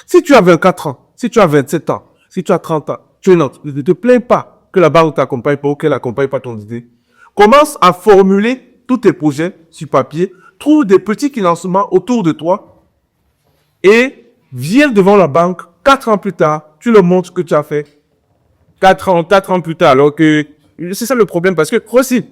Si tu as 24 ans, si tu as 27 ans, si tu as 30 ans, tu es neutre. Ne te plains pas que la banque t'accompagne pas ou qu'elle n'accompagne pas ton idée. Commence à formuler tous tes projets sur papier. Trouve des petits financements autour de toi et viens devant la banque 4 ans plus tard. Tu leur montres ce que tu as fait. 4 ans plus tard, alors que c'est ça le problème parce que aussi,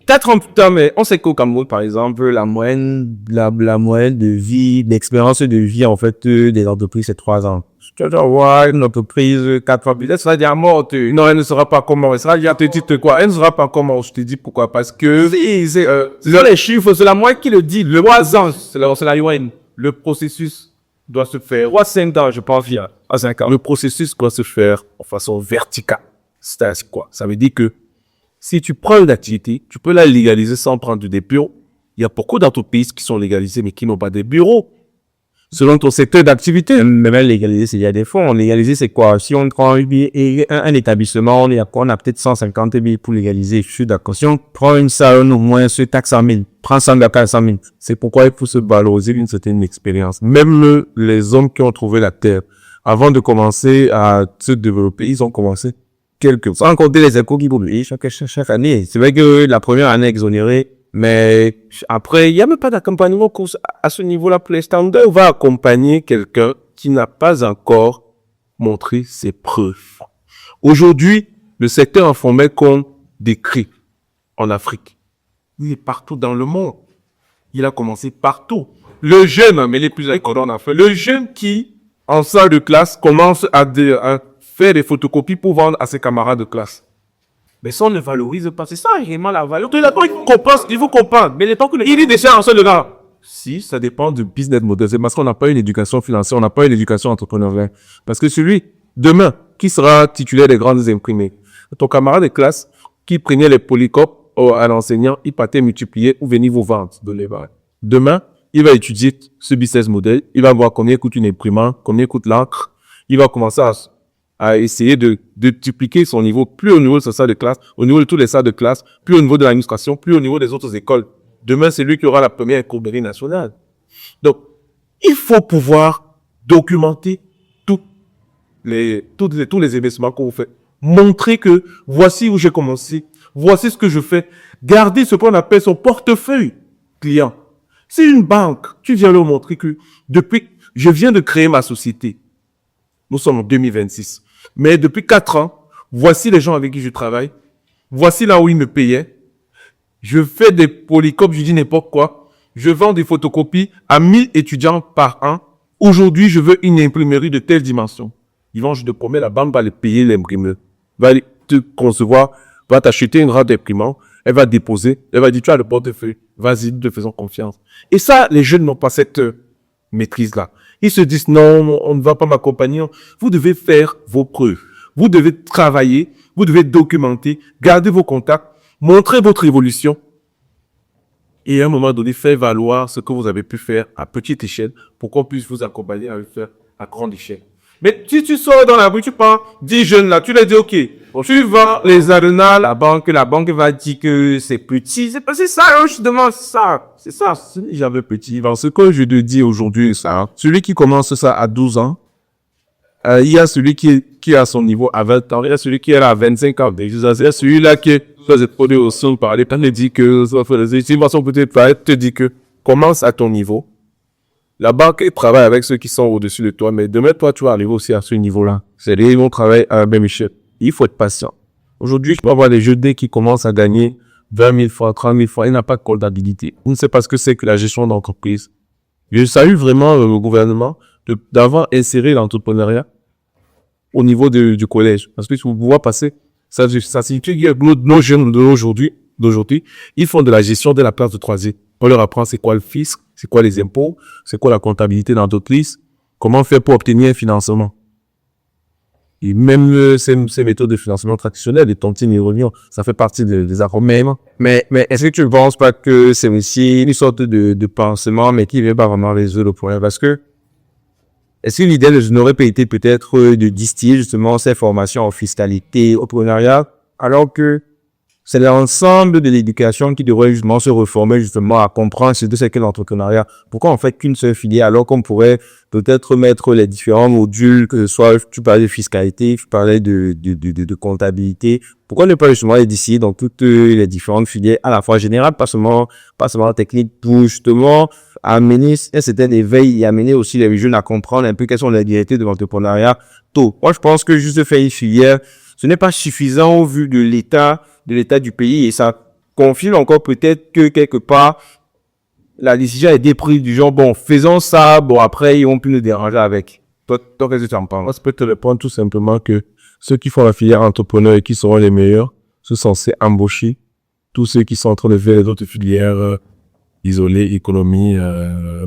4 ans plus tard, mais on sait qu'au Cameroun, par exemple, la moyenne de vie, l'expérience de vie, en fait, des entreprises, c'est 3 ans. Tu vas voir une entreprise, 4 ans plus tard, ça va dire morte. Non, elle ne sera pas comment. Elle sera dire, te dit quoi? Elle ne sera pas comment. Je te dis pourquoi. Parce que, c'est les chiffres, c'est la moyenne qui le dit. Le 3 ans, c'est la moyenne. Le processus doit se faire. 5 ans, je pense, à 5 ans. Le processus doit se faire en façon verticale. C'est quoi? Ça veut dire que, si tu prends une activité, tu peux la légaliser sans prendre des bureaux. Il y a beaucoup d'entreprises qui sont légalisées, mais qui n'ont pas de bureaux. Selon ton secteur d'activité. Même légaliser, c'est il y a des fonds. Légaliser, c'est quoi? Si on prend un établissement, on a peut-être 150 000 pour légaliser. Je suis d'accord. Si on prend une salle, au moins, se taxe 100 000. Prends 100 000. C'est pourquoi il faut se valoriser une certaine expérience. Même les hommes qui ont trouvé la terre, avant de commencer à se développer, ils ont commencé sans compter les échos qui polluent chaque année. C'est vrai que la première année exonérée, mais après, il n'y a même pas d'accompagnement à ce niveau-là pour les standards. On va accompagner quelqu'un qui n'a pas encore montré ses preuves. Aujourd'hui, le secteur informel qu'on décrit en Afrique, il est partout dans le monde. Il a commencé partout. Le jeune, mais les plus importants en Afrique, le jeune qui, en salle de classe, commence à faire des photocopies pour vendre à ses camarades de classe. Mais ça, on ne valorise pas. C'est ça, vraiment, la valeur. Il faut comprendre. Mais le temps qu'il est déjà en seul gars. Si, ça dépend du business model. C'est parce qu'on n'a pas une éducation financière, on n'a pas une éducation entrepreneuriale. Parce que celui, demain, qui sera titulaire des grandes imprimés? Ton camarade de classe, qui prenait les polycopes à l'enseignant, il partait multiplier ou venir vous vendre de l'épargne. Demain, il va étudier ce business model. Il va voir combien coûte une imprimante, combien coûte l'encre. Il va commencer à essayer de dupliquer son niveau, plus au niveau de sa salle de classe, au niveau de toutes les salles de classe, plus au niveau de l'administration, plus au niveau des autres écoles. Demain, c'est lui qui aura la première courberie nationale. Donc, il faut pouvoir documenter tous les investissements qu'on fait. Montrer que voici où j'ai commencé, voici ce que je fais. Garder ce qu'on appelle son portefeuille client. C'est une banque. Tu viens leur montrer que depuis, je viens de créer ma société. Nous sommes en 2026. Mais depuis 4 ans, voici les gens avec qui je travaille. Voici là où ils me payaient. Je fais des polycopes, je dis n'importe quoi. Je vends des photocopies à 1000 étudiants par an. Aujourd'hui, je veux une imprimerie de telle dimension. Yvan, je te promets, la banque va les payer l'imprimeur. Va te concevoir, va t'acheter une rate d'imprimant. Elle va déposer. Elle va dire, tu as le portefeuille. Vas-y, nous te faisons confiance. Et ça, les jeunes n'ont pas cette maîtrise-là. Ils se disent, non, on ne va pas m'accompagner. Vous devez faire vos preuves. Vous devez travailler. Vous devez documenter. Garder vos contacts. Montrer votre évolution. Et à un moment donné, faire valoir ce que vous avez pu faire à petite échelle pour qu'on puisse vous accompagner à le faire à grande échelle. Mais si tu sors dans la rue, tu prends 10 jeunes là, tu leur dis, OK, tu vends les arénales, la banque va dire que c'est petit. C'est ça, je demande ça. C'est ça. J'avais petit. Ce que je te dis aujourd'hui, ça, celui qui commence ça à 12 ans, il y a celui qui a son niveau à 20 ans, il y a celui qui est là à 25 ans. Il y a celui-là qui faisait produit au son par les temps, dit que, peut-être te dit que, commence à ton niveau. La banque travaille avec ceux qui sont au-dessus de toi, mais demain, toi, tu vas arriver aussi à ce niveau-là. C'est-à-dire, ils vont travailler à la même échelle. Il faut être patient. Aujourd'hui, je peux avoir des jeunes qui commencent à gagner 20 000 francs, 30 000 francs. Il n'a pas de comptabilité. On ne sait pas ce que c'est que la gestion d'entreprise. Je salue vraiment le gouvernement d'avoir inséré l'entrepreneuriat au niveau du collège. Parce que si vous pouvez passer, ça signifie que nos jeunes d'aujourd'hui, ils font de la gestion dès la classe de 3e. On leur apprend c'est quoi le fisc, c'est quoi les impôts, c'est quoi la comptabilité d'entreprise, comment faire pour obtenir un financement. Et même ces méthodes de financement traditionnelles, les tontines et rognons, ça fait partie des acronymes. Mais est-ce que tu ne penses pas que c'est aussi une sorte de pensement, mais qui ne vient pas vraiment résoudre le problème? Parce que, est-ce que l'idée n'aurait pas été peut-être de distiller justement ces formations en fiscalité, entrepreneuriat, alors que c'est l'ensemble de l'éducation qui devrait justement se reformer justement à comprendre ce que c'est que l'entrepreneuriat. Pourquoi on fait qu'une seule filière alors qu'on pourrait peut-être mettre les différents modules, que ce soit, tu parlais de fiscalité, tu parlais de comptabilité. Pourquoi ne pas justement les décider dans toutes les différentes filières à la fois générales, pas seulement techniques, pour justement amener un certain éveil et amener aussi les jeunes à comprendre un peu quelles sont les réalités de l'entrepreneuriat tôt. Moi, je pense que juste faire une filière, ce n'est pas suffisant au vu de l'état du pays, et ça confirme encore peut-être que quelque part, la décision a été prise du genre, bon, faisons ça, bon, après, ils vont plus nous déranger avec. Toi, qu'est-ce que tu en penses? Moi, je peux te répondre tout simplement que ceux qui font la filière entrepreneur et qui seront les meilleurs sont censés embaucher tous ceux qui sont en train de faire les autres filières isolées, économie,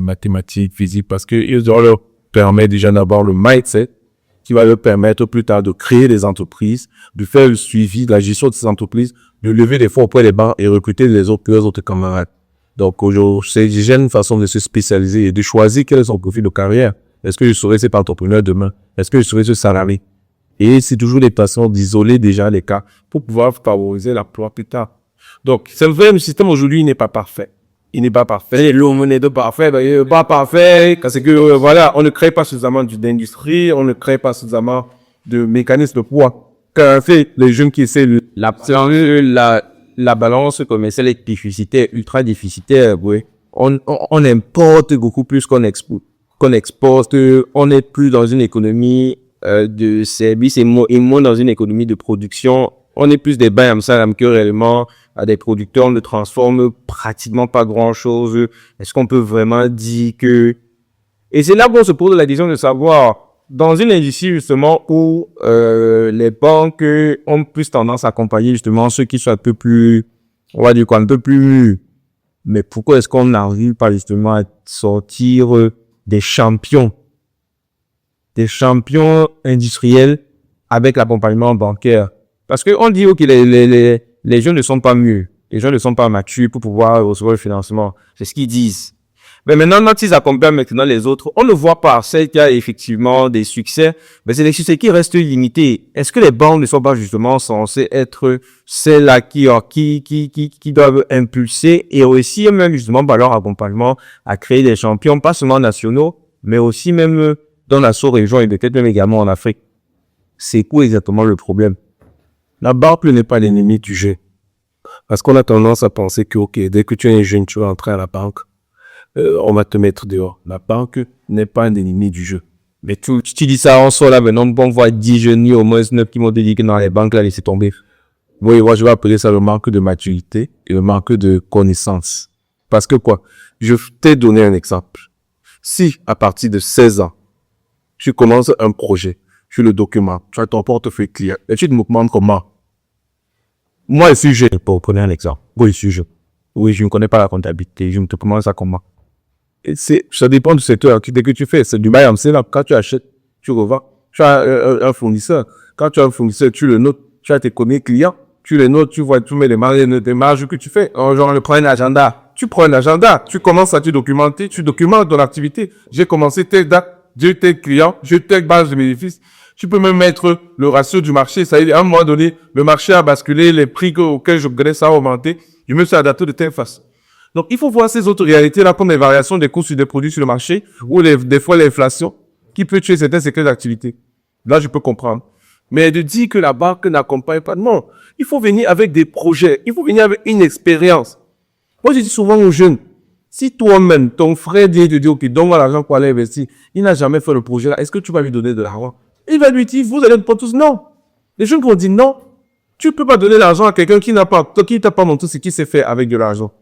mathématiques, physique, parce qu'ils leur permettent déjà d'avoir le mindset qui va leur permettre plus tard de créer des entreprises, de faire le suivi de la gestion de ces entreprises, de lever des fonds auprès des banques et recruter leurs autres camarades. Donc, aujourd'hui, c'est déjà une façon de se spécialiser et de choisir quel est son profil de carrière. Est-ce que je serai cet entrepreneur demain? Est-ce que je serai ce salarié? Et c'est toujours des façons d'isoler déjà les cas pour pouvoir favoriser l'emploi plus tard. Donc, c'est vrai, le système aujourd'hui, il n'est pas parfait. Il n'est pas parfait. L'homme n'est pas parfait. Il n'est pas parfait. Parce que, voilà, on ne crée pas suffisamment d'industrie, on ne crée pas suffisamment de mécanismes de poids. Quand fait les jeunes qui essaient La balance commerciale est déficitaire, ultra déficitaire, oui. On importe beaucoup plus qu'on exporte. On n'est plus dans une économie de services et moins dans une économie de production. On est plus des bains à ça que réellement à des producteurs. On ne transforme pratiquement pas grand-chose. Est-ce qu'on peut vraiment dire que... Et c'est là qu'on se pose la question de savoir, dans une industrie justement où les banques ont plus tendance à accompagner justement ceux qui sont un peu plus, on va dire quoi, un peu plus... Mais pourquoi est-ce qu'on n'arrive pas justement à sortir des champions industriels avec l'accompagnement bancaire? Parce que on dit que les jeunes ne sont pas mieux, les jeunes ne sont pas matures pour pouvoir recevoir le financement. C'est ce qu'ils disent. Mais maintenant, quand ils accompagnent maintenant les autres, on ne voit pas celle qui a effectivement des succès, mais c'est des succès qui restent limités. Est-ce que les banques ne sont pas justement censées être celles-là qui doivent impulser et aussi même justement par leur accompagnement à créer des champions, pas seulement nationaux, mais aussi même dans la sous-région et peut-être même également en Afrique? C'est quoi exactement le problème? La banque n'est pas l'ennemi du jeu. Parce qu'on a tendance à penser que, ok, dès que tu es un jeune, tu vas entrer à la banque. On va te mettre dehors. La banque n'est pas un ennemi du jeu. Mais tu dis ça, on sort là maintenant, on voit 10 jeunes, au moins 9 qui m'ont dit que dans les banques, là, laissez tomber. Oui, moi, je vais appeler ça le manque de maturité et le manque de connaissance. Parce que quoi? Je t'ai donné un exemple. Si, à partir de 16 ans, tu commences un projet, tu le documentes, tu as ton portefeuille client, et tu te demandes comment? Moi, ici, j'ai... Pour prendre un exemple. Oui, je ne connais pas la comptabilité, je me demande ça comment. Ça dépend du secteur que tu fais. C'est du bail en là. Quand tu achètes, tu revends. Tu as un fournisseur. Quand tu as un fournisseur, tu le notes. Tu as tes premiers clients. Tu les notes, tu vois, tu mets les marges que tu fais. Genre, prends un agenda. Tu prends un agenda. Tu commences à te documenter. Tu documentes ton activité. J'ai commencé telle date. J'ai tel client. J'ai telle base de bénéfices. Tu peux même mettre le ratio du marché. Ça veut dire, à un moment donné, le marché a basculé, les prix auxquels je connais, ça a augmenté. Je me suis adapté de telle façon. Donc, il faut voir ces autres réalités-là comme les variations des coûts sur des produits sur le marché ou des fois l'inflation qui peut tuer certains secteurs d'activité. Là, je peux comprendre. Mais de dire que la banque n'accompagne pas, non. Il faut venir avec des projets. Il faut venir avec une expérience. Moi, je dis souvent aux jeunes, si toi-même, ton frère dit, te dit, OK, donne-moi l'argent pour aller investir, il n'a jamais fait le projet-là, est-ce que tu vas lui donner de l'argent? Il va lui dire, vous allez pas tous, non. Les jeunes vont dire non. Tu peux pas donner l'argent à quelqu'un qui t'a pas montré ce qu'il sait faire avec de l'argent.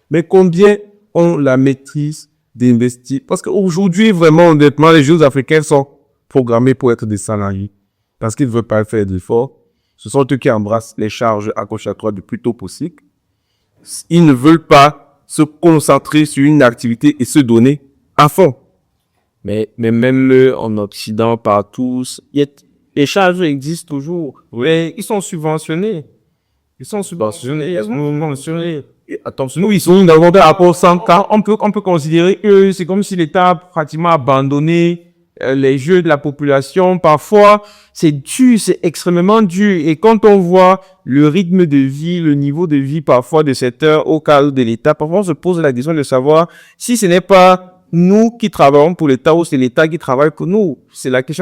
Mais combien ont la maîtrise d'investir? Parce qu'aujourd'hui, vraiment, honnêtement, les jeunes africains sont programmés pour être des salariés. Parce qu'ils ne veulent pas faire d'efforts. Ce sont eux qui embrassent les charges à gauche à droite le plus tôt possible. Ils ne veulent pas se concentrer sur une activité et se donner à fond. Mais même en Occident, partout, les charges existent toujours. Oui, ils sont subventionnés. Ils sont subventionnés. Attention, nous, nous avons un rapport 100 cas. On peut considérer que c'est comme si l'État a pratiquement abandonné les jeux de la population. Parfois, c'est dur, c'est extrêmement dur. Et quand on voit le rythme de vie, le niveau de vie parfois de secteurs au cadre de l'État, parfois on se pose la question de savoir si ce n'est pas nous qui travaillons pour l'État ou c'est l'État qui travaille pour nous. C'est la question